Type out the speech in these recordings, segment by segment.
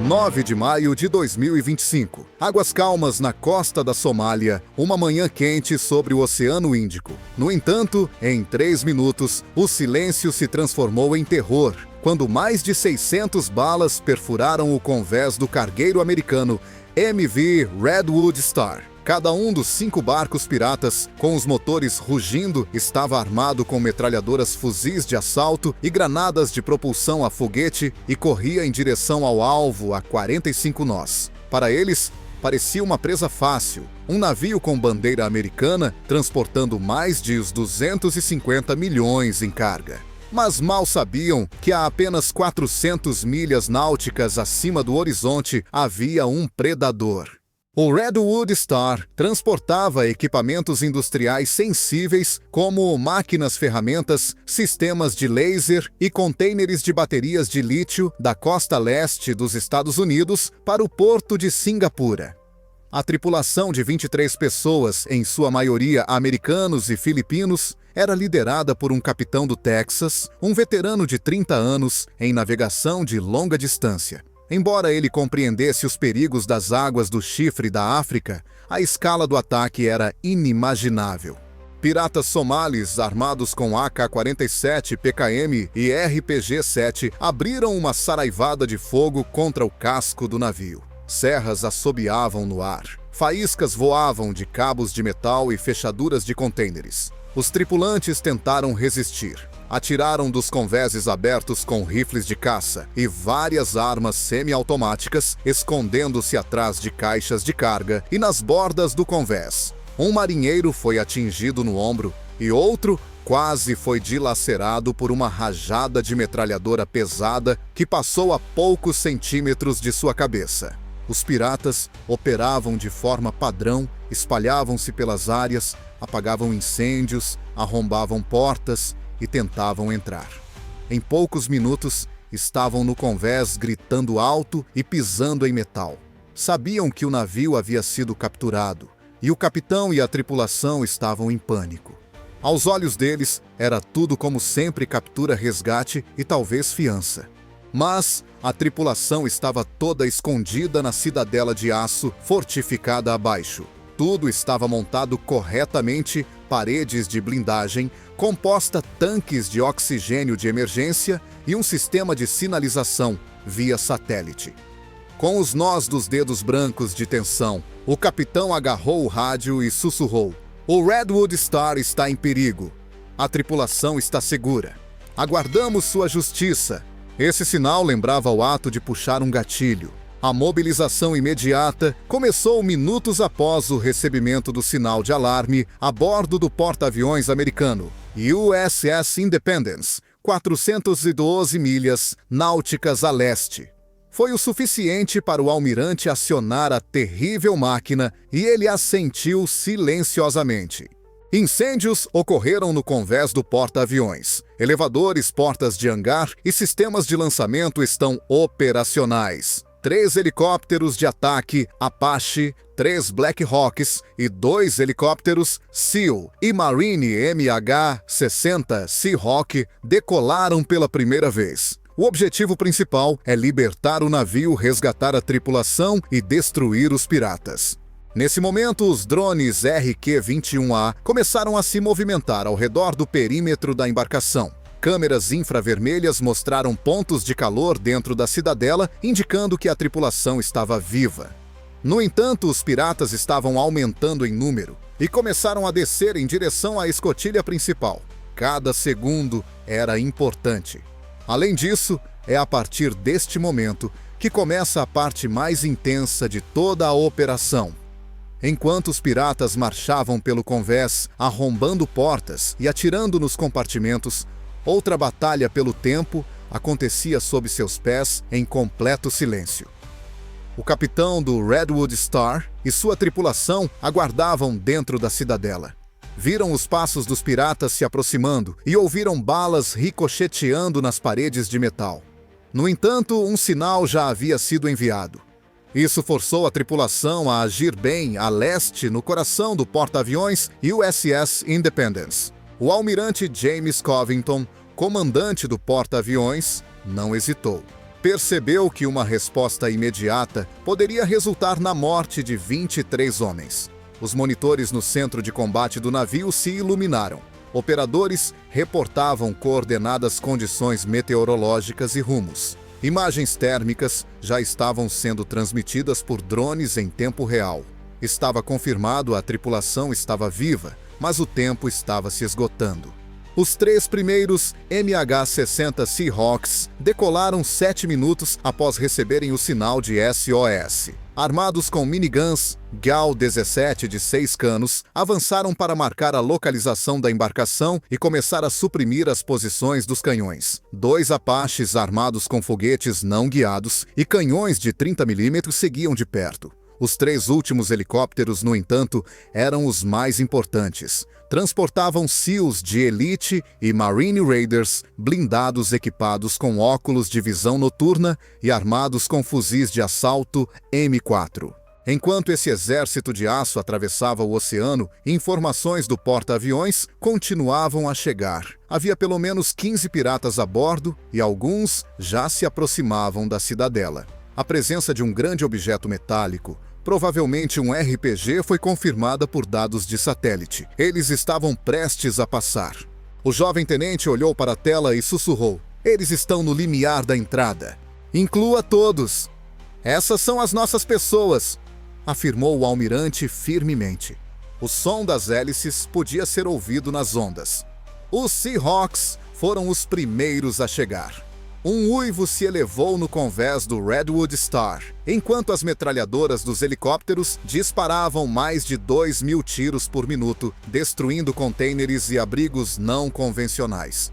9 de maio de 2025. Águas calmas na costa da Somália, uma manhã quente sobre o Oceano Índico. No entanto, em 3 minutos, o silêncio se transformou em terror, quando mais de 600 balas perfuraram o convés do cargueiro americano MV Redwood Star. Cada um dos 5 barcos piratas, com os motores rugindo, estava armado com metralhadoras fuzis de assalto e granadas de propulsão a foguete e corria em direção ao alvo a 45 nós. Para eles, parecia uma presa fácil, um navio com bandeira americana transportando mais de 250 milhões em carga. Mas mal sabiam que a apenas 400 milhas náuticas acima do horizonte havia um predador. O Redwood Star transportava equipamentos industriais sensíveis como máquinas-ferramentas, sistemas de laser e contêineres de baterias de lítio da costa leste dos Estados Unidos para o porto de Singapura. A tripulação de 23 pessoas, em sua maioria americanos e filipinos, era liderada por um capitão do Texas, um veterano de 30 anos em navegação de longa distância. Embora ele compreendesse os perigos das águas do Chifre da África, a escala do ataque era inimaginável. Piratas somalis armados com AK-47, PKM e RPG-7 abriram uma saraivada de fogo contra o casco do navio. Serras assobiavam no ar. Faíscas voavam de cabos de metal e fechaduras de contêineres. Os tripulantes tentaram resistir. Atiraram dos convéses abertos com rifles de caça e várias armas semiautomáticas, escondendo-se atrás de caixas de carga e nas bordas do convés. Um marinheiro foi atingido no ombro e outro quase foi dilacerado por uma rajada de metralhadora pesada que passou a poucos centímetros de sua cabeça. Os piratas operavam de forma padrão, espalhavam-se pelas áreas, apagavam incêndios, arrombavam portas e tentavam entrar. Em poucos minutos, estavam no convés gritando alto e pisando em metal. Sabiam que o navio havia sido capturado, e o capitão e a tripulação estavam em pânico. Aos olhos deles, era tudo como sempre captura-resgate e talvez fiança. Mas a tripulação estava toda escondida na cidadela de aço fortificada abaixo. Tudo estava montado corretamente, paredes de blindagem, composta tanques de oxigênio de emergência e um sistema de sinalização via satélite. Com os nós dos dedos brancos de tensão, o capitão agarrou o rádio e sussurrou: "O Redwood Star está em perigo. A tripulação está segura. Aguardamos sua justiça." Esse sinal lembrava o ato de puxar um gatilho. A mobilização imediata começou minutos após o recebimento do sinal de alarme a bordo do porta-aviões americano USS Independence, 412 milhas náuticas a leste. Foi o suficiente para o almirante acionar a terrível máquina e ele assentiu silenciosamente. Incêndios ocorreram no convés do porta-aviões. Elevadores, portas de hangar e sistemas de lançamento estão operacionais. 3 helicópteros de ataque Apache, 3 Black Hawks e 2 helicópteros SEAL e Marine MH-60 Seahawk decolaram pela primeira vez. O objetivo principal é libertar o navio, resgatar a tripulação e destruir os piratas. Nesse momento, os drones RQ-21A começaram a se movimentar ao redor do perímetro da embarcação. Câmeras infravermelhas mostraram pontos de calor dentro da cidadela, indicando que a tripulação estava viva. No entanto, os piratas estavam aumentando em número e começaram a descer em direção à escotilha principal. Cada segundo era importante. Além disso, é a partir deste momento que começa a parte mais intensa de toda a operação. Enquanto os piratas marchavam pelo convés, arrombando portas e atirando nos compartimentos, outra batalha pelo tempo acontecia sob seus pés em completo silêncio. O capitão do Redwood Star e sua tripulação aguardavam dentro da cidadela. Viram os passos dos piratas se aproximando e ouviram balas ricocheteando nas paredes de metal. No entanto, um sinal já havia sido enviado. Isso forçou a tripulação a agir bem a leste no coração do porta-aviões USS Independence. O almirante James Covington, comandante do porta-aviões, não hesitou. Percebeu que uma resposta imediata poderia resultar na morte de 23 homens. Os monitores no centro de combate do navio se iluminaram. Operadores reportavam coordenadas condições meteorológicas e rumos. Imagens térmicas já estavam sendo transmitidas por drones em tempo real. Estava confirmado a tripulação estava viva, mas o tempo estava se esgotando. Os 3 primeiros MH-60 Seahawks decolaram 7 minutos após receberem o sinal de SOS. Armados com miniguns GAU-17 de 6 canos, avançaram para marcar a localização da embarcação e começar a suprimir as posições dos canhões. 2 Apaches armados com foguetes não guiados e canhões de 30 mm seguiam de perto. Os 3 últimos helicópteros, no entanto, eram os mais importantes. Transportavam SEALs de elite e Marine Raiders, blindados equipados com óculos de visão noturna e armados com fuzis de assalto M4. Enquanto esse exército de aço atravessava o oceano, informações do porta-aviões continuavam a chegar. Havia pelo menos 15 piratas a bordo e alguns já se aproximavam da cidadela. A presença de um grande objeto metálico, provavelmente um RPG, foi confirmada por dados de satélite. Eles estavam prestes a passar. O jovem tenente olhou para a tela e sussurrou: "Eles estão no limiar da entrada. Inclua todos. Essas são as nossas pessoas", afirmou o almirante firmemente. O som das hélices podia ser ouvido nas ondas. Os Seahawks foram os primeiros a chegar. Um uivo se elevou no convés do Redwood Star, enquanto as metralhadoras dos helicópteros disparavam mais de 2.000 tiros por minuto, destruindo contêineres e abrigos não convencionais.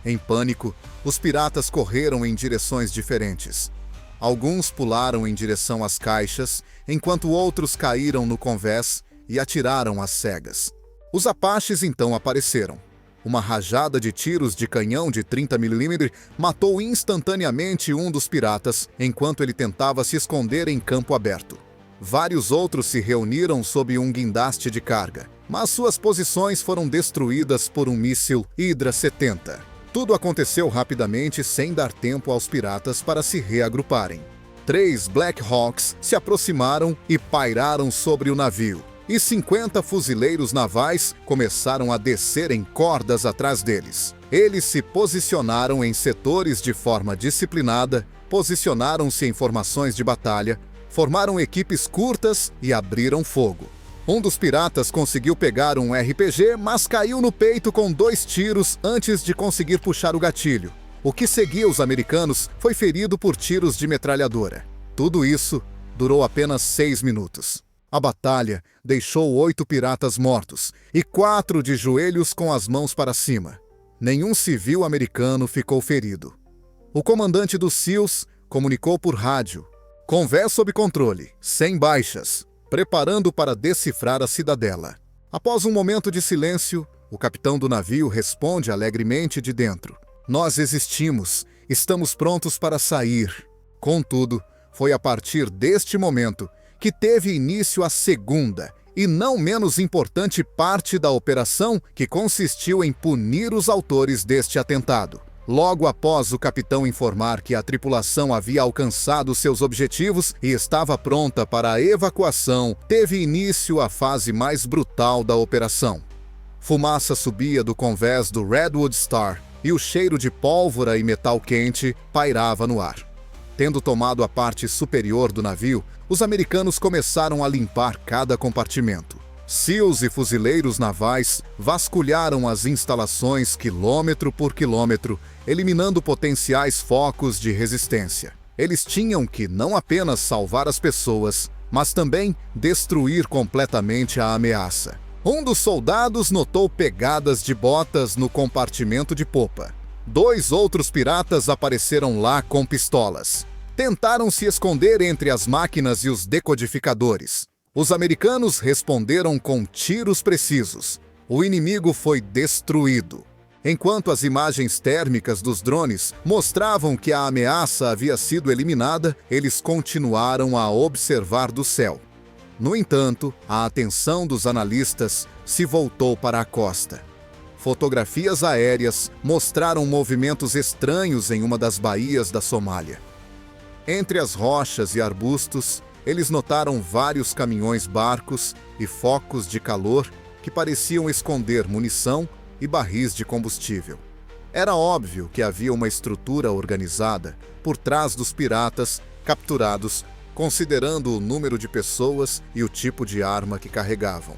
Em pânico, os piratas correram em direções diferentes. Alguns pularam em direção às caixas, enquanto outros caíram no convés e atiraram às cegas. Os Apaches então apareceram. Uma rajada de tiros de canhão de 30 mm matou instantaneamente um dos piratas, enquanto ele tentava se esconder em campo aberto. Vários outros se reuniram sob um guindaste de carga, mas suas posições foram destruídas por um míssil Hydra 70. Tudo aconteceu rapidamente, sem dar tempo aos piratas para se reagruparem. 3 Black Hawks se aproximaram e pairaram sobre o navio, e 50 fuzileiros navais começaram a descer em cordas atrás deles. Eles se posicionaram em setores de forma disciplinada, posicionaram-se em formações de batalha, formaram equipes curtas e abriram fogo. Um dos piratas conseguiu pegar um RPG, mas caiu no peito com 2 tiros antes de conseguir puxar o gatilho. O que seguia os americanos foi ferido por tiros de metralhadora. Tudo isso durou apenas 6 minutos. A batalha deixou 8 piratas mortos e 4 de joelhos com as mãos para cima. Nenhum civil americano ficou ferido. O comandante dos SEALs comunicou por rádio: "Convés sob controle, sem baixas, preparando para decifrar a cidadela." Após um momento de silêncio, o capitão do navio responde alegremente de dentro: "Nós existimos, estamos prontos para sair." Contudo, foi a partir deste momento que teve início a segunda, e não menos importante parte da operação, que consistiu em punir os autores deste atentado. Logo após o capitão informar que a tripulação havia alcançado seus objetivos e estava pronta para a evacuação, teve início a fase mais brutal da operação. Fumaça subia do convés do Redwood Star e o cheiro de pólvora e metal quente pairava no ar. Tendo tomado a parte superior do navio, os americanos começaram a limpar cada compartimento. SEALs e fuzileiros navais vasculharam as instalações quilômetro por quilômetro, eliminando potenciais focos de resistência. Eles tinham que não apenas salvar as pessoas, mas também destruir completamente a ameaça. Um dos soldados notou pegadas de botas no compartimento de popa. 2 outros piratas apareceram lá com pistolas. Tentaram se esconder entre as máquinas e os decodificadores. Os americanos responderam com tiros precisos. O inimigo foi destruído. Enquanto as imagens térmicas dos drones mostravam que a ameaça havia sido eliminada, eles continuaram a observar do céu. No entanto, a atenção dos analistas se voltou para a costa. Fotografias aéreas mostraram movimentos estranhos em uma das baías da Somália. Entre as rochas e arbustos, eles notaram vários caminhões-barcos e focos de calor que pareciam esconder munição e barris de combustível. Era óbvio que havia uma estrutura organizada por trás dos piratas capturados, considerando o número de pessoas e o tipo de arma que carregavam.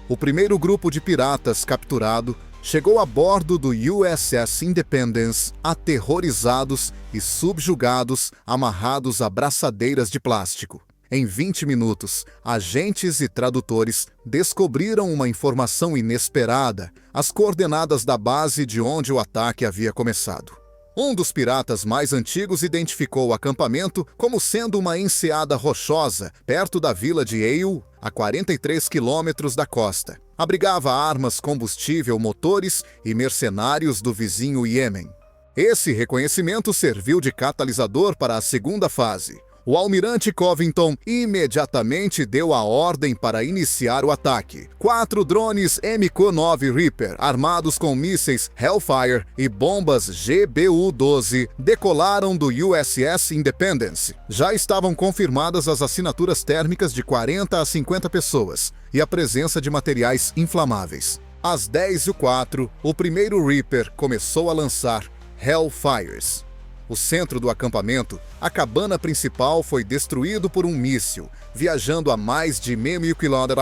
O primeiro grupo de piratas capturado chegou a bordo do USS Independence, aterrorizados e subjugados, amarrados a braçadeiras de plástico. Em 20 minutos, agentes e tradutores descobriram uma informação inesperada, as coordenadas da base de onde o ataque havia começado. Um dos piratas mais antigos identificou o acampamento como sendo uma enseada rochosa, perto da vila de Ail, a 43 quilômetros da costa. Abrigava armas, combustível, motores e mercenários do vizinho Iêmen. Esse reconhecimento serviu de catalisador para a segunda fase. O almirante Covington imediatamente deu a ordem para iniciar o ataque. 4 drones MQ-9 Reaper, armados com mísseis Hellfire e bombas GBU-12, decolaram do USS Independence. Já estavam confirmadas as assinaturas térmicas de 40 a 50 pessoas e a presença de materiais inflamáveis. Às 10h04, o primeiro Reaper começou a lançar Hellfires. O centro do acampamento, a cabana principal, foi destruído por um míssil, viajando a mais de meio quilômetro.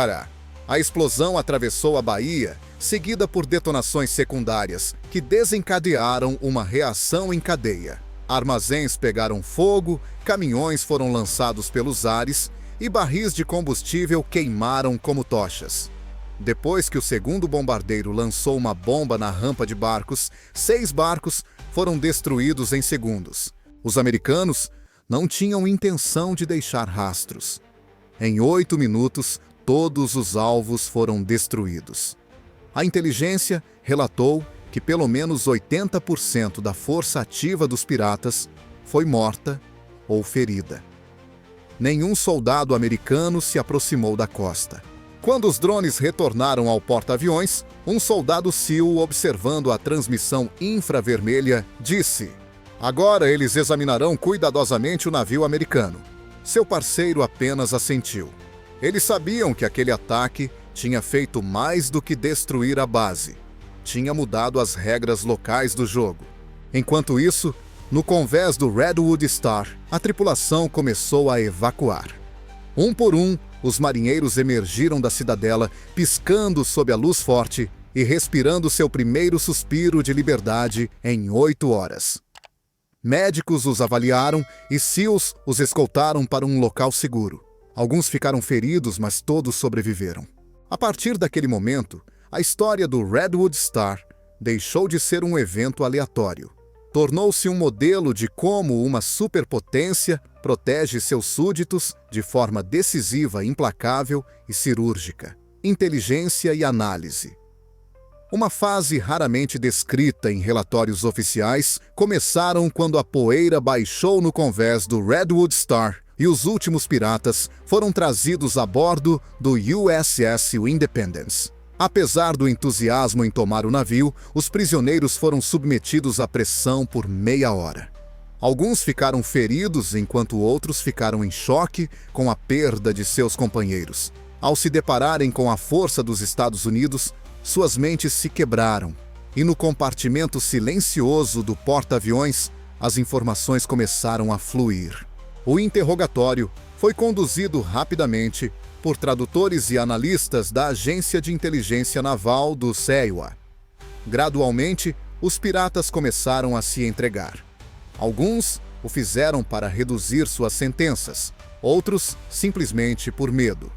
A explosão atravessou a baía, seguida por detonações secundárias, que desencadearam uma reação em cadeia. Armazéns pegaram fogo, caminhões foram lançados pelos ares e barris de combustível queimaram como tochas. Depois que o segundo bombardeiro lançou uma bomba na rampa de barcos, 6 barcos foram destruídos em segundos. Os americanos não tinham intenção de deixar rastros. Em 8 minutos, todos os alvos foram destruídos. A inteligência relatou que pelo menos 80% da força ativa dos piratas foi morta ou ferida. Nenhum soldado americano se aproximou da costa. Quando os drones retornaram ao porta-aviões, um soldado SEAL, observando a transmissão infravermelha, disse: "Agora eles examinarão cuidadosamente o navio americano." Seu parceiro apenas assentiu. Eles sabiam que aquele ataque tinha feito mais do que destruir a base. Tinha mudado as regras locais do jogo. Enquanto isso, no convés do Redwood Star, a tripulação começou a evacuar. Um por um, os marinheiros emergiram da cidadela, piscando sob a luz forte e respirando seu primeiro suspiro de liberdade em 8 horas. Médicos os avaliaram e SEALs os escoltaram para um local seguro. Alguns ficaram feridos, mas todos sobreviveram. A partir daquele momento, a história do Redwood Star deixou de ser um evento aleatório. Tornou-se um modelo de como uma superpotência protege seus súditos de forma decisiva, implacável e cirúrgica. Inteligência e análise. Uma fase raramente descrita em relatórios oficiais começaram quando a poeira baixou no convés do Redwood Star e os últimos piratas foram trazidos a bordo do USS Independence. Apesar do entusiasmo em tomar o navio, os prisioneiros foram submetidos à pressão por meia hora. Alguns ficaram feridos, enquanto outros ficaram em choque com a perda de seus companheiros. Ao se depararem com a força dos Estados Unidos, suas mentes se quebraram, e no compartimento silencioso do porta-aviões, as informações começaram a fluir. O interrogatório foi conduzido rapidamente por tradutores e analistas da Agência de Inteligência Naval do CEIWA. Gradualmente, os piratas começaram a se entregar. Alguns o fizeram para reduzir suas sentenças, outros simplesmente por medo.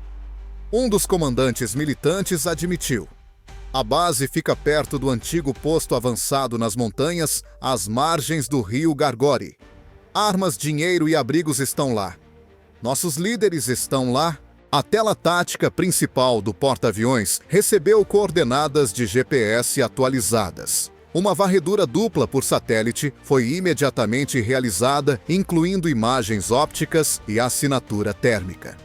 Um dos comandantes militantes admitiu: "A base fica perto do antigo posto avançado nas montanhas, às margens do rio Gargori. Armas, dinheiro e abrigos estão lá. Nossos líderes estão lá." A tela tática principal do porta-aviões recebeu coordenadas de GPS atualizadas. Uma varredura dupla por satélite foi imediatamente realizada, incluindo imagens ópticas e assinatura térmica.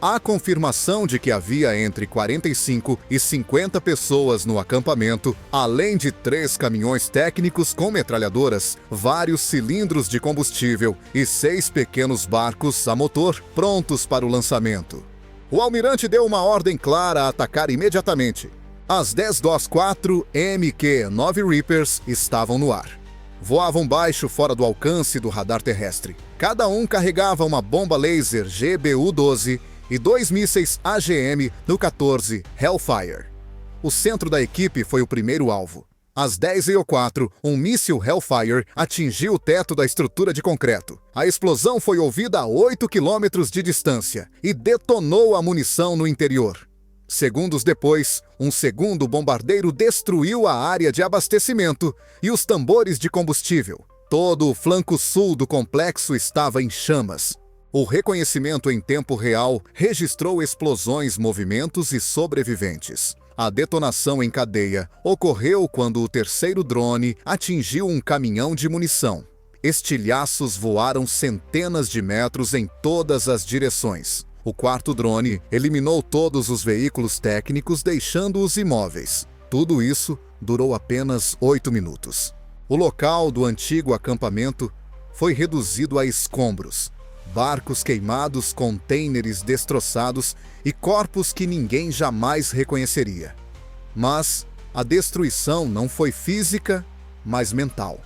Há confirmação de que havia entre 45 e 50 pessoas no acampamento, além de 3 caminhões técnicos com metralhadoras, vários cilindros de combustível e 6 pequenos barcos a motor prontos para o lançamento. O almirante deu uma ordem clara a atacar imediatamente. As 10 DOS-4 MQ-9 Reapers estavam no ar. Voavam baixo fora do alcance do radar terrestre. Cada um carregava uma bomba laser GBU-12 e 2 mísseis AGM no 14 Hellfire. O centro da equipe foi o primeiro alvo. Às 10h04, um míssil Hellfire atingiu o teto da estrutura de concreto. A explosão foi ouvida a 8 quilômetros de distância e detonou a munição no interior. Segundos depois, um segundo bombardeiro destruiu a área de abastecimento e os tambores de combustível. Todo o flanco sul do complexo estava em chamas. O reconhecimento em tempo real registrou explosões, movimentos e sobreviventes. A detonação em cadeia ocorreu quando o terceiro drone atingiu um caminhão de munição. Estilhaços voaram centenas de metros em todas as direções. O quarto drone eliminou todos os veículos técnicos, deixando-os imóveis. Tudo isso durou apenas 8 minutos. O local do antigo acampamento foi reduzido a escombros. Barcos queimados, contêineres destroçados e corpos que ninguém jamais reconheceria. Mas a destruição não foi física, mas mental.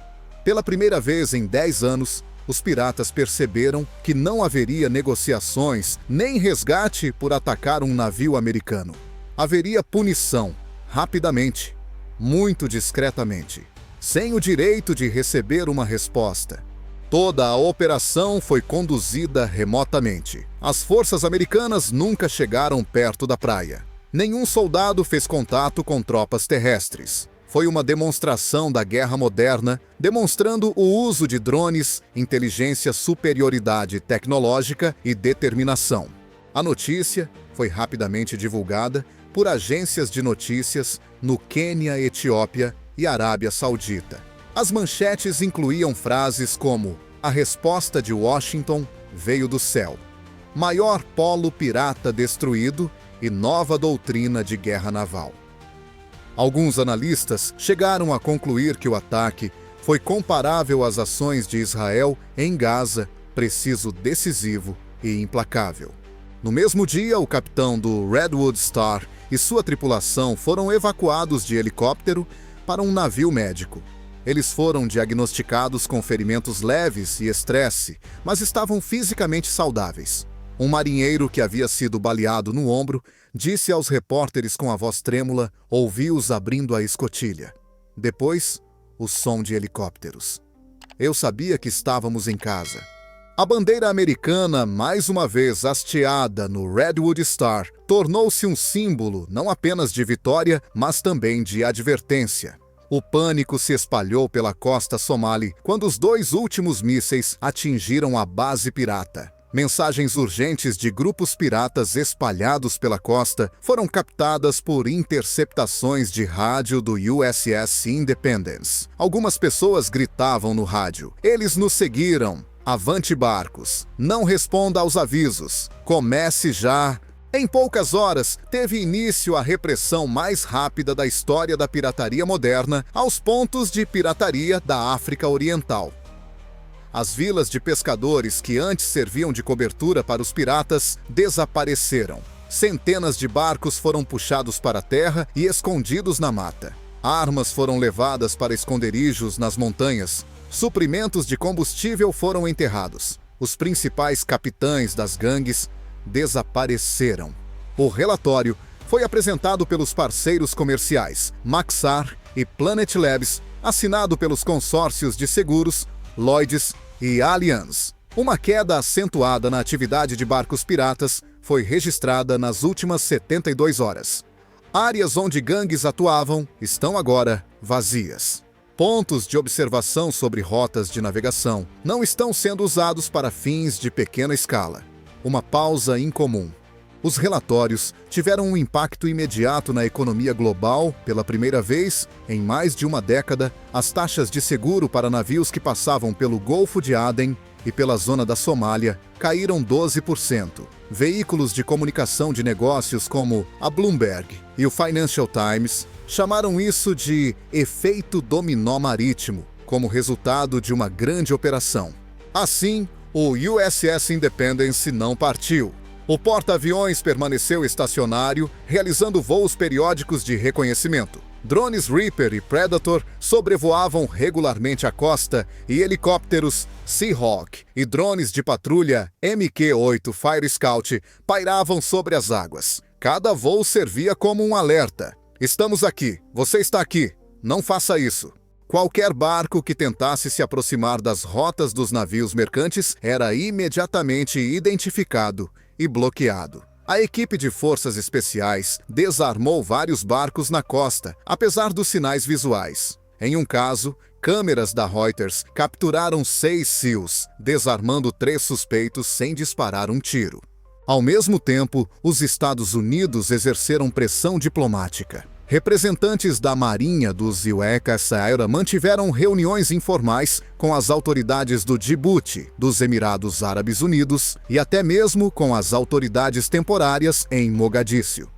Pela primeira vez em 10 anos, os piratas perceberam que não haveria negociações nem resgate por atacar um navio americano. Haveria punição, rapidamente, muito discretamente, sem o direito de receber uma resposta. Toda a operação foi conduzida remotamente. As forças americanas nunca chegaram perto da praia. Nenhum soldado fez contato com tropas terrestres. Foi uma demonstração da guerra moderna, demonstrando o uso de drones, inteligência, superioridade tecnológica e determinação. A notícia foi rapidamente divulgada por agências de notícias no Quênia, Etiópia e Arábia Saudita. As manchetes incluíam frases como: "A resposta de Washington veio do céu", "Maior polo pirata destruído" e "Nova doutrina de guerra naval". Alguns analistas chegaram a concluir que o ataque foi comparável às ações de Israel em Gaza, preciso, decisivo e implacável. No mesmo dia, o capitão do Redwood Star e sua tripulação foram evacuados de helicóptero para um navio médico. Eles foram diagnosticados com ferimentos leves e estresse, mas estavam fisicamente saudáveis. Um marinheiro que havia sido baleado no ombro disse aos repórteres com a voz trêmula: "Ouvi-os abrindo a escotilha. Depois, o som de helicópteros. Eu sabia que estávamos em casa." A bandeira americana, mais uma vez hasteada no Redwood Star, tornou-se um símbolo não apenas de vitória, mas também de advertência. O pânico se espalhou pela costa somali quando os 2 últimos mísseis atingiram a base pirata. Mensagens urgentes de grupos piratas espalhados pela costa foram captadas por interceptações de rádio do USS Independence. Algumas pessoas gritavam no rádio: "Eles nos seguiram! Avante barcos! Não responda aos avisos! Comece já!" Em poucas horas, teve início a repressão mais rápida da história da pirataria moderna aos pontos de pirataria da África Oriental. As vilas de pescadores que antes serviam de cobertura para os piratas desapareceram. Centenas de barcos foram puxados para a terra e escondidos na mata. Armas foram levadas para esconderijos nas montanhas. Suprimentos de combustível foram enterrados. Os principais capitães das gangues desapareceram. O relatório foi apresentado pelos parceiros comerciais Maxar e Planet Labs, assinado pelos consórcios de seguros Lloyds e Allianz. Uma queda acentuada na atividade de barcos piratas foi registrada nas últimas 72 horas. Áreas onde gangues atuavam estão agora vazias. Pontos de observação sobre rotas de navegação não estão sendo usados para fins de pequena escala. Uma pausa incomum. Os relatórios tiveram um impacto imediato na economia global. Pela primeira vez em mais de uma década, as taxas de seguro para navios que passavam pelo Golfo de Aden e pela zona da Somália caíram 12%. Veículos de comunicação de negócios como a Bloomberg e o Financial Times chamaram isso de efeito dominó marítimo, como resultado de uma grande operação. Assim, o USS Independence não partiu. O porta-aviões permaneceu estacionário, realizando voos periódicos de reconhecimento. Drones Reaper e Predator sobrevoavam regularmente a costa e helicópteros Seahawk e drones de patrulha MQ-8 Fire Scout pairavam sobre as águas. Cada voo servia como um alerta. Estamos aqui, você está aqui, não faça isso. Qualquer barco que tentasse se aproximar das rotas dos navios mercantes era imediatamente identificado e bloqueado. A equipe de forças especiais desarmou vários barcos na costa, apesar dos sinais visuais. Em um caso, câmeras da Reuters capturaram 6 SEALs, desarmando 3 suspeitos sem disparar um tiro. Ao mesmo tempo, os Estados Unidos exerceram pressão diplomática. Representantes da Marinha dos USAIR mantiveram reuniões informais com as autoridades do Djibouti, dos Emirados Árabes Unidos e até mesmo com as autoridades temporárias em Mogadíscio.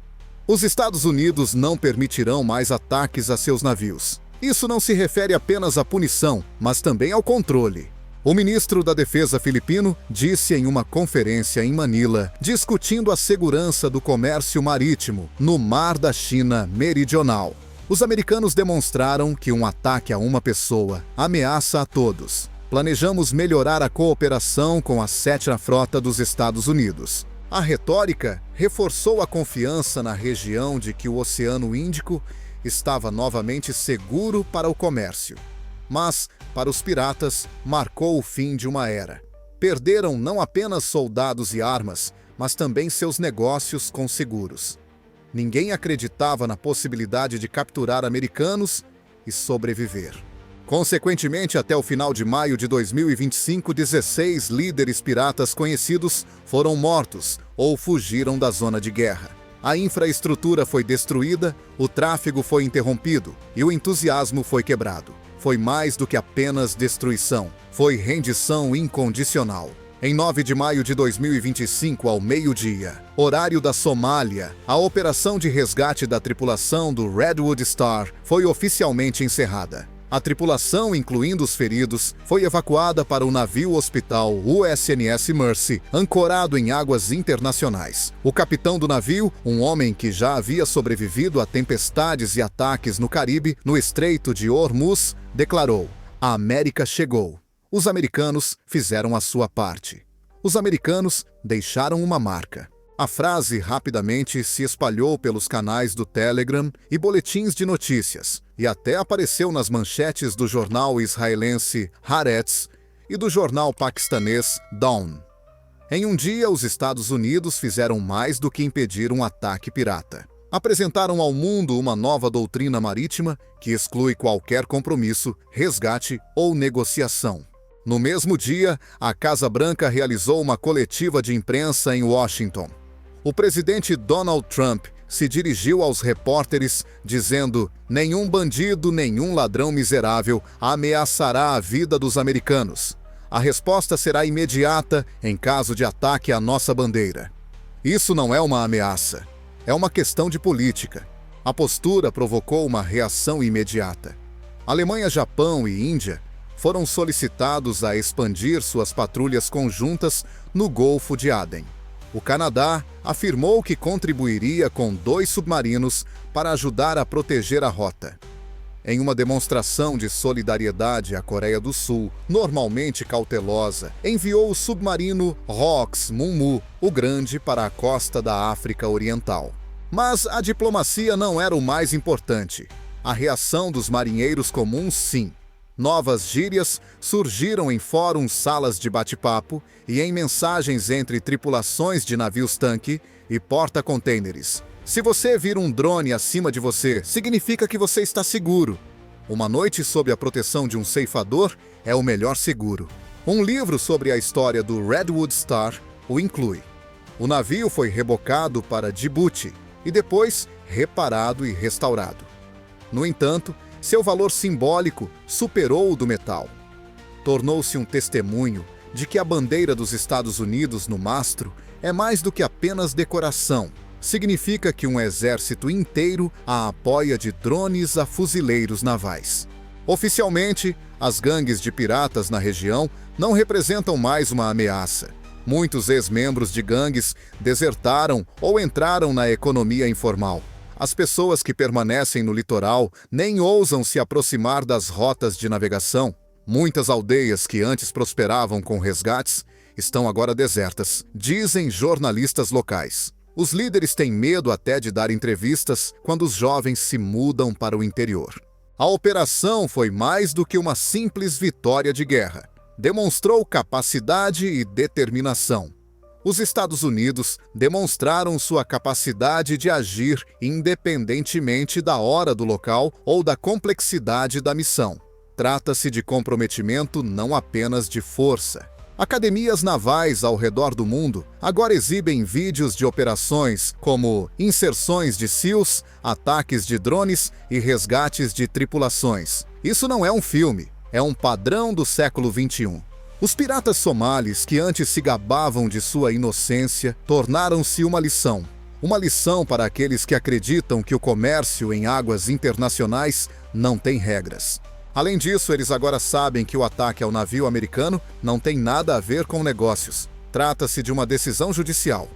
Os Estados Unidos não permitirão mais ataques a seus navios. Isso não se refere apenas à punição, mas também ao controle. O ministro da Defesa filipino disse em uma conferência em Manila, discutindo a segurança do comércio marítimo no Mar da China Meridional. Os americanos demonstraram que um ataque a uma pessoa ameaça a todos. Planejamos melhorar a cooperação com a 7ª Frota dos Estados Unidos. A retórica reforçou a confiança na região de que o Oceano Índico estava novamente seguro para o comércio. Mas, para os piratas, marcou o fim de uma era. Perderam não apenas soldados e armas, mas também seus negócios com seguros. Ninguém acreditava na possibilidade de capturar americanos e sobreviver. Consequentemente, até o final de maio de 2025, 16 líderes piratas conhecidos foram mortos ou fugiram da zona de guerra. A infraestrutura foi destruída, o tráfego foi interrompido e o entusiasmo foi quebrado. Foi mais do que apenas destruição, foi rendição incondicional. Em 9 de maio de 2025, ao meio-dia, horário da Somália, a operação de resgate da tripulação do Redwood Star foi oficialmente encerrada. A tripulação, incluindo os feridos, foi evacuada para o navio-hospital USNS Mercy, ancorado em águas internacionais. O capitão do navio, um homem que já havia sobrevivido a tempestades e ataques no Caribe, no Estreito de Hormuz, declarou: "A América chegou. Os americanos fizeram a sua parte. Os americanos deixaram uma marca." A frase rapidamente se espalhou pelos canais do Telegram e boletins de notícias, e até apareceu nas manchetes do jornal israelense Haaretz e do jornal paquistanês Dawn. Em um dia, os Estados Unidos fizeram mais do que impedir um ataque pirata. Apresentaram ao mundo uma nova doutrina marítima que exclui qualquer compromisso, resgate ou negociação. No mesmo dia, a Casa Branca realizou uma coletiva de imprensa em Washington. O presidente Donald Trump se dirigiu aos repórteres dizendo: "Nenhum bandido, nenhum ladrão miserável ameaçará a vida dos americanos. A resposta será imediata em caso de ataque à nossa bandeira." Isso não é uma ameaça, é uma questão de política. A postura provocou uma reação imediata. Alemanha, Japão e Índia foram solicitados a expandir suas patrulhas conjuntas no Golfo de Aden. O Canadá afirmou que contribuiria com 2 submarinos para ajudar a proteger a rota. Em uma demonstração de solidariedade, a Coreia do Sul, normalmente cautelosa, enviou o submarino ROX Munmu, o Grande, para a costa da África Oriental. Mas a diplomacia não era o mais importante. A reação dos marinheiros comuns, sim. Novas gírias surgiram em fóruns, salas de bate-papo e em mensagens entre tripulações de navios-tanque e porta-contêineres. Se você vir um drone acima de você, significa que você está seguro. Uma noite sob a proteção de um ceifador é o melhor seguro. Um livro sobre a história do Redwood Star o inclui. O navio foi rebocado para Djibouti e depois reparado e restaurado. No entanto, seu valor simbólico superou o do metal. Tornou-se um testemunho de que a bandeira dos Estados Unidos no mastro é mais do que apenas decoração. Significa que um exército inteiro a apoia de drones a fuzileiros navais. Oficialmente, as gangues de piratas na região não representam mais uma ameaça. Muitos ex-membros de gangues desertaram ou entraram na economia informal. As pessoas que permanecem no litoral nem ousam se aproximar das rotas de navegação. Muitas aldeias que antes prosperavam com resgates estão agora desertas, dizem jornalistas locais. Os líderes têm medo até de dar entrevistas quando os jovens se mudam para o interior. A operação foi mais do que uma simples vitória de guerra. Demonstrou capacidade e determinação. Os Estados Unidos demonstraram sua capacidade de agir independentemente da hora do local ou da complexidade da missão. Trata-se de comprometimento não apenas de força. Academias navais ao redor do mundo agora exibem vídeos de operações como inserções de SEALs, ataques de drones e resgates de tripulações. Isso não é um filme, é um padrão do século XXI. Os piratas somalis, que antes se gabavam de sua inocência, tornaram-se uma lição. Uma lição para aqueles que acreditam que o comércio em águas internacionais não tem regras. Além disso, eles agora sabem que o ataque ao navio americano não tem nada a ver com negócios. Trata-se de uma decisão judicial.